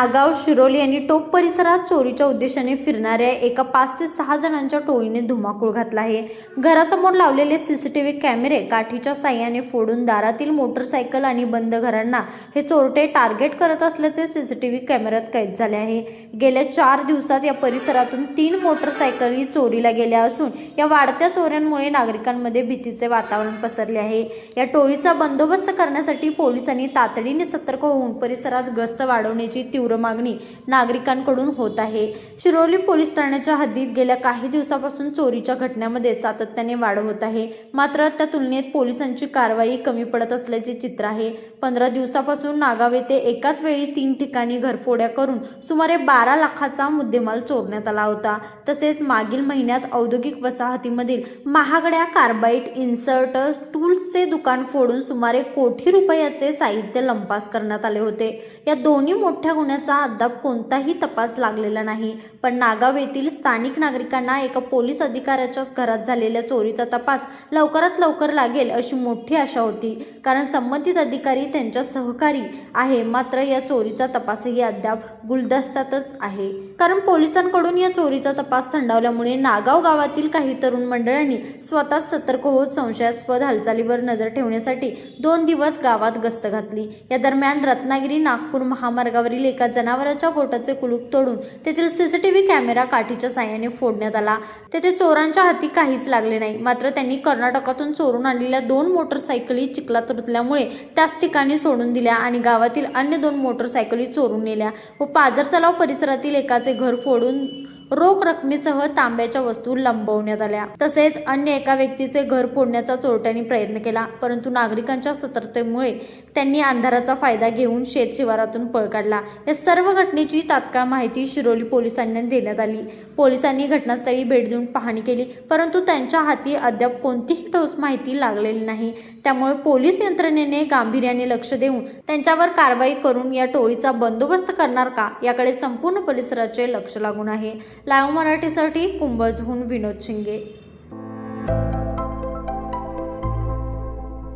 नागाव शिरोली आणि टोप परिसरात चोरीच्या उद्देशाने फिरणाऱ्या एका 5 ते 6 जणांच्या टोळीने धुमाकूळ घातला आहे। घरासमोर लावलेले सीसीटीव्ही कॅमेरे काठीच्या साह्याने फोडून दारातील मोटरसायकल आणि बंद घरांना हे चोरटे टार्गेट करत असल्याचे सीसीटीव्ही कॅमेऱ्यात कैद झाले आहे। गेल्या 4 दिवसात या परिसरातून 3 मोटरसायकली चोरीला गेल्या असून या वाढत्या चोऱ्यांमुळे नागरिकांमध्ये भीतीचे वातावरण पसरले आहे। या टोळीचा बंदोबस्त करण्यासाठी पोलिसांनी तातडीने सतर्क होऊन परिसरात गस्त वाढवण्याची तीव्र मागणी नागरिकांकडून होत आहे। शिरोली पोलीस ठाण्याच्या हद्दीत गेल्या काही दिवसापासून चोरीच्या घटनांमध्ये सातत्याने वाढ होत आहे, मात्र त्या तुलनेत पोलिसांची कारवाई कमी पडत असल्याचे चित्र आहे। 15 दिवसापासून नागाव येथे एकाच वेळी 3 ठिकाणी घरफोड्या करून सुमारे 12 लाखाचा मुद्देमाल चोरण्यात आला होता। तसेच मागील महिन्यात औद्योगिक वसाहतीमधील महागड्या कार्बाइड इन्सर्ट टूल्सचे दुकान फोडून सुमारे कोटी रुपयाचे साहित्य लंपास करण्यात आले होते। या दोन्ही मोठ्या गुन्ह्याचा अद्याप कोणताही तपास लागलेला नाही, पण नागाव येथील स्थानिक नागरिकांना एका पोलीस अधिकाऱ्याच्याच घरात झालेल्या चोरीचा तपास लवकरात लवकर लागेल अशी मोठी आशा होती, कारण संबंधित अधिकारी त्यांच्या सहकारी आहे। मात्र या चोरीचा तपासही अद्याप गुलदस्त्यातच आहे, कारण पोलिसांकडून या चोरीचा तपास थंडावल्यामुळे नागाव गावातील काही तरुण मंडळांनी स्वतः सतर्क होत संशयास्पद हालचालीवर नजर ठेवण्यासाठी 2 दिवस गावात गस्त घातली। या दरम्यान रत्नागिरी नागपूर महामार्गावरील एका जनावराच्या गोठाचे कुलूप तोडून तेथील सीसीटीव्ही कॅमेरा काठीच्या साह्याने फोडण्यात आला। तेथे चोरांच्या हाती काहीच लागले नाही, मात्र त्यांनी कर्नाटकातून चोरून आणलेल्या 2 मोटरसायकली चिखलात रुतल्यामुळे त्याच ठिकाणी सोडून दिल्या आणि गावातील अन्य 2 मोटरसायकली चोरून नेल्या व पाझर तलाव परिसरातील एकाचे घर फोडून रोख रकमेसह तांब्याच्या वस्तू लंबवण्यात आल्या। तसेच अन्य एका व्यक्तीचे घर फोडण्याचा चोरट्यांनी प्रयत्न केला, परंतु नागरिकांच्या सतर्कतेमुळे त्यांनी अंधाराचा फायदा घेऊन शेत शिवारातून पळ काढला। या सर्व घटनेची तात्काळ माहिती शिरोली पोलिसांना देण्यात आली। पोलिसांनी घटनास्थळी भेट देऊन पाहणी केली, परंतु त्यांच्या हाती अद्याप कोणतीही ठोस माहिती लागलेली नाही। त्यामुळे पोलीस यंत्रणेने गांभीर्याने लक्ष देऊन त्यांच्यावर कारवाई करून या टोळीचा बंदोबस्त करणार का, याकडे संपूर्ण परिसराचे लक्ष लागून आहे। लाईव्ह मराठीसाठी कुंभजहून विनोद शिंगे।